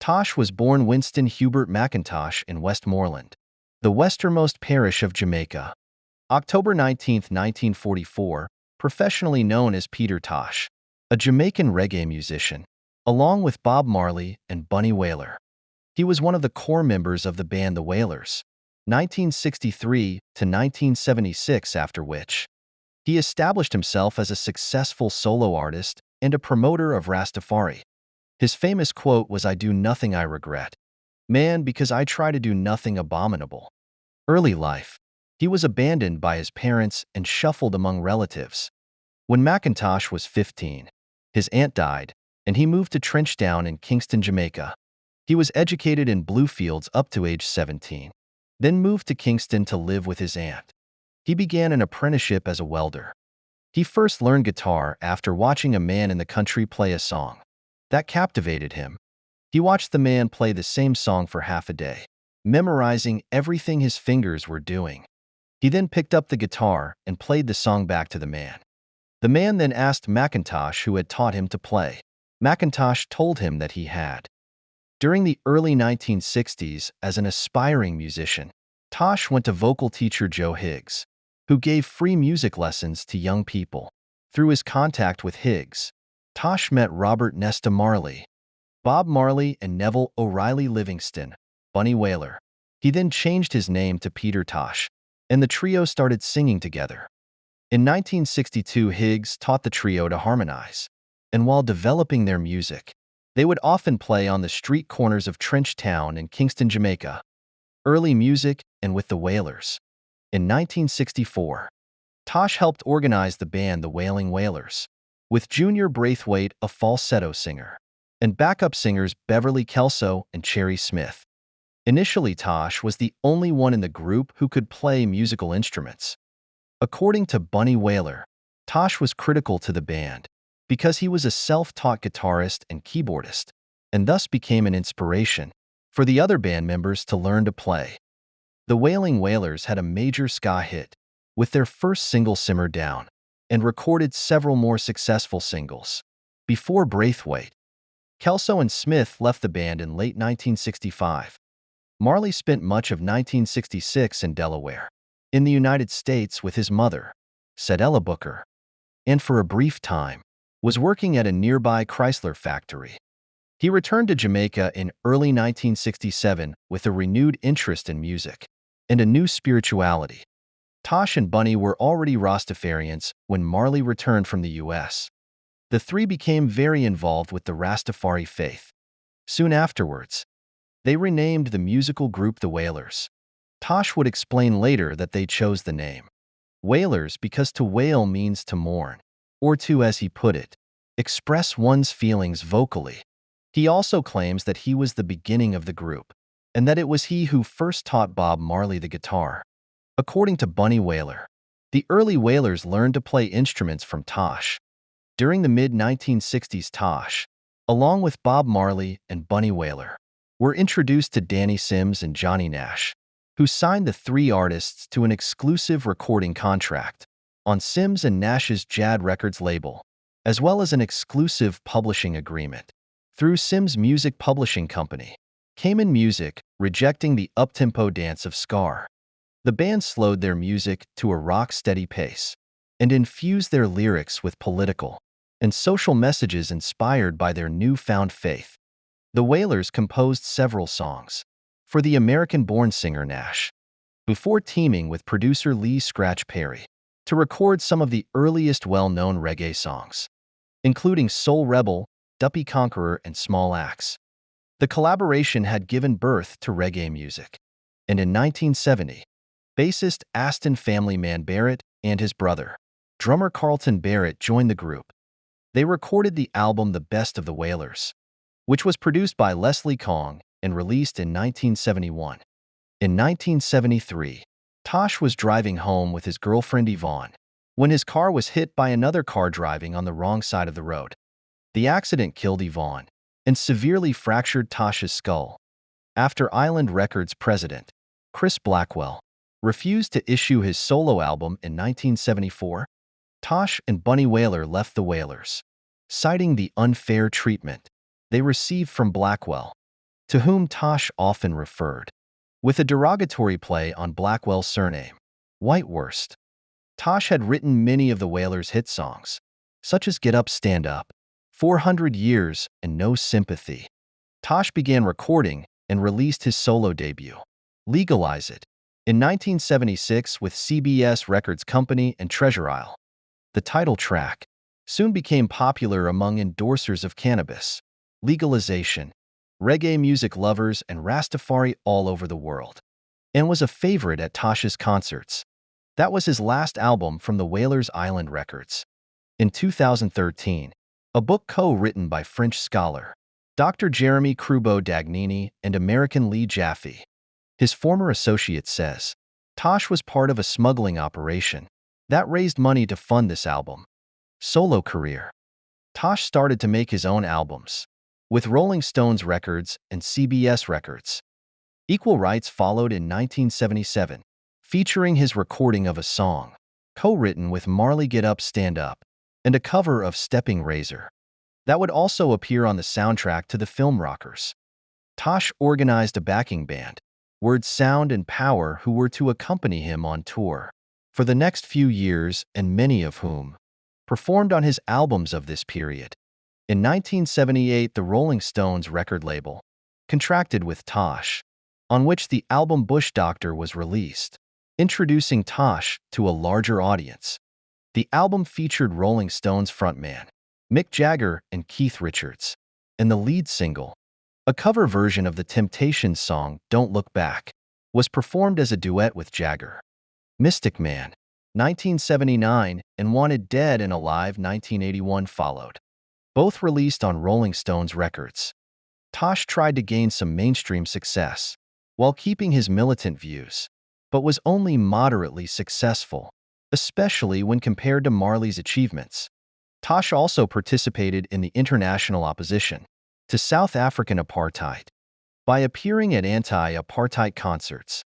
Tosh was born Winston Hubert McIntosh in Westmoreland, the westernmost parish of Jamaica. October 19, 1944, professionally known as Peter Tosh, a Jamaican reggae musician, along with Bob Marley and Bunny Wailer. He was one of the core members of the band The Wailers, 1963 to 1976, after which he established himself as a successful solo artist and a promoter of Rastafari. His famous quote was, "I do nothing I regret, man, because I try to do nothing abominable." Early life. He was abandoned by his parents and shuffled among relatives. When McIntosh was 15, his aunt died, and he moved to Trenchtown in Kingston, Jamaica. He was educated in Bluefields up to age 17, then moved to Kingston to live with his aunt. He began an apprenticeship as a welder. He first learned guitar after watching a man in the country play a song. That captivated him. He watched the man play the same song for half a day, memorizing everything his fingers were doing. He then picked up the guitar and played the song back to the man. The man then asked McIntosh who had taught him to play. McIntosh told him that he had. During the early 1960s, as an aspiring musician, Tosh went to vocal teacher Joe Higgs, who gave free music lessons to young people. Through his contact with Higgs, Tosh met Robert Nesta Marley, Bob Marley, and Neville O'Reilly Livingston, Bunny Wailer. He then changed his name to Peter Tosh, and the trio started singing together. In 1962, Higgs taught the trio to harmonize, and while developing their music, they would often play on the street corners of Trenchtown in Kingston, Jamaica. Early music and with the Wailers. In 1964, Tosh helped organize the band The Wailing Wailers, with Junior Braithwaite, a falsetto singer, and backup singers Beverly Kelso and Cherry Smith. Initially, Tosh was the only one in the group who could play musical instruments. According to Bunny Wailer, Tosh was critical to the band because he was a self-taught guitarist and keyboardist, and thus became an inspiration for the other band members to learn to play. The Wailing Wailers had a major ska hit with their first single, Simmer Down, and recorded several more successful singles. Before Braithwaite, Kelso and Smith left the band in late 1965. Marley spent much of 1966 in Delaware, in the United States, with his mother, Cedella Booker, and for a brief time was working at a nearby Chrysler factory. He returned to Jamaica in early 1967 with a renewed interest in music and a new spirituality. Tosh and Bunny were already Rastafarians when Marley returned from the U.S. The three became very involved with the Rastafari faith. Soon afterwards, they renamed the musical group The Wailers. Tosh would explain later that they chose the name Wailers because to wail means to mourn, or to, as he put it, express one's feelings vocally. He also claims that he was the beginning of the group, and that it was he who first taught Bob Marley the guitar. According to Bunny Wailer, the early Wailers learned to play instruments from Tosh. During the mid-1960s, Tosh, along with Bob Marley and Bunny Wailer, were introduced to Danny Sims and Johnny Nash, who signed the three artists to an exclusive recording contract on Sims and Nash's Jad Records label, as well as an exclusive publishing agreement through Sims' music publishing company, Cayman Music, rejecting the uptempo dance of ska. The band slowed their music to a rock-steady pace and infused their lyrics with political and social messages inspired by their newfound faith. The Wailers composed several songs for the American-born singer Nash, before teaming with producer Lee Scratch Perry to record some of the earliest well-known reggae songs, including Soul Rebel, Duppy Conqueror, and Small Axe. The collaboration had given birth to reggae music, and in 1970, bassist Aston "Family Man" Barrett and his brother, drummer Carlton Barrett, joined the group. They recorded the album The Best of the Wailers, which was produced by Leslie Kong and released in 1971. In 1973, Tosh was driving home with his girlfriend Yvonne when his car was hit by another car driving on the wrong side of the road. The accident killed Yvonne and severely fractured Tosh's skull. After Island Records president Chris Blackwell refused to issue his solo album in 1974, Tosh and Bunny Wailer left the Wailers, citing the unfair treatment they received from Blackwell. to whom Tosh often referred, with a derogatory play on Blackwell's surname, Whitewurst. Tosh had written many of the Wailers' hit songs, such as Get Up, Stand Up, 400 Years, and No Sympathy. Tosh began recording and released his solo debut, Legalize It, in 1976 with CBS Records Company and Treasure Isle. The title track soon became popular among endorsers of cannabis, legalization, reggae music lovers, and Rastafari all over the world, and was a favorite at Tosh's concerts. That was his last album from the Wailers Island Records. In 2013, a book co-written by French scholar Dr. Jeremy Crubo-Dagnini and American Lee Jaffe, his former associate, says, Tosh was part of a smuggling operation that raised money to fund this album. Solo career. Tosh started to make his own albums, with Rolling Stones Records and CBS Records. Equal Rights followed in 1977, featuring his recording of a song, co-written with Marley, Get Up, Stand Up, and a cover of Stepping Razor, that would also appear on the soundtrack to the film Rockers. Tosh organized a backing band, Word Sound and Power, who were to accompany him on tour for the next few years, and many of whom performed on his albums of this period. In 1978, the Rolling Stones record label contracted with Tosh, on which the album Bush Doctor was released, introducing Tosh to a larger audience. The album featured Rolling Stones frontman Mick Jagger and Keith Richards, and the lead single, a cover version of the Temptations song Don't Look Back, was performed as a duet with Jagger. Mystic Man, 1979, and Wanted Dead and Alive, 1981 followed, both released on Rolling Stones Records. Tosh tried to gain some mainstream success while keeping his militant views, but was only moderately successful, especially when compared to Marley's achievements. Tosh also participated in the international opposition to South African apartheid by appearing at anti-apartheid concerts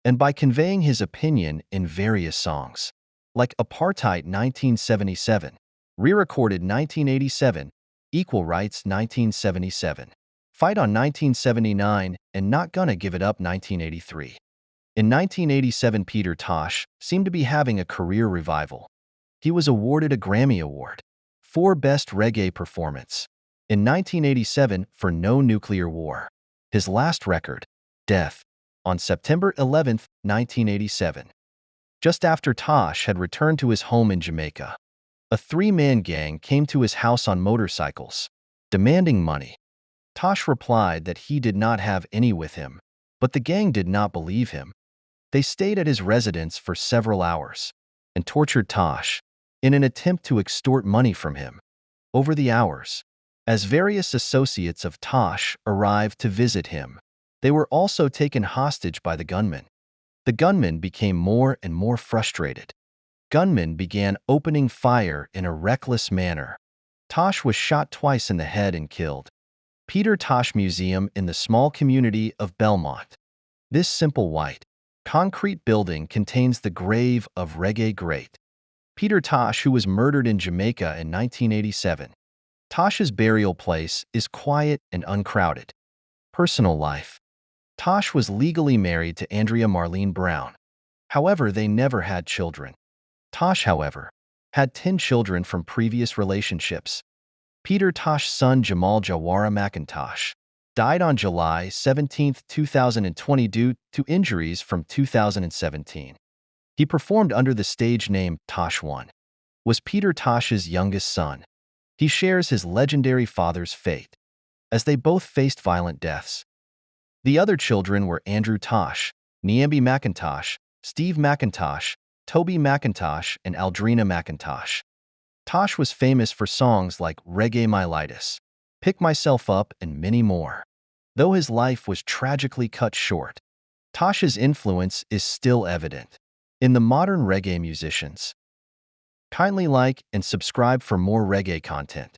and by conveying his opinion in various songs, like Apartheid 1977, re-recorded 1987, Equal Rights 1977, Fight On 1979, and Not Gonna Give It Up 1983. In 1987, Peter Tosh seemed to be having a career revival. He was awarded a Grammy Award for Best Reggae Performance in 1987 for No Nuclear War. His last record, Death, on September 11, 1987. Just after Tosh had returned to his home in Jamaica, a three-man gang came to his house on motorcycles, demanding money. Tosh replied that he did not have any with him, but the gang did not believe him. They stayed at his residence for several hours and tortured Tosh in an attempt to extort money from him. Over the hours, as various associates of Tosh arrived to visit him, they were also taken hostage by the gunmen. The gunmen became more and more frustrated. Gunmen began opening fire in a reckless manner. Tosh was shot twice in the head and killed. Peter Tosh Museum in the small community of Belmont. This simple white, concrete building contains the grave of reggae great Peter Tosh, who was murdered in Jamaica in 1987. Tosh's burial place is quiet and uncrowded. Personal life. Tosh was legally married to Andrea Marlene Brown. However, they never had children. Tosh, however, had 10 children from previous relationships. Peter Tosh's son Jamal Jawara McIntosh died on July 17, 2020 due to injuries from 2017. He performed under the stage name Tosh 1. Was Peter Tosh's youngest son. He shares his legendary father's fate, as they both faced violent deaths. The other children were Andrew Tosh, Niambi McIntosh, Steve McIntosh, Toby McIntosh, and Aldrina McIntosh. Tosh was famous for songs like Reggae Mylitis, Pick Myself Up, and many more. Though his life was tragically cut short, Tosh's influence is still evident in the modern reggae musicians. Kindly like and subscribe for more reggae content.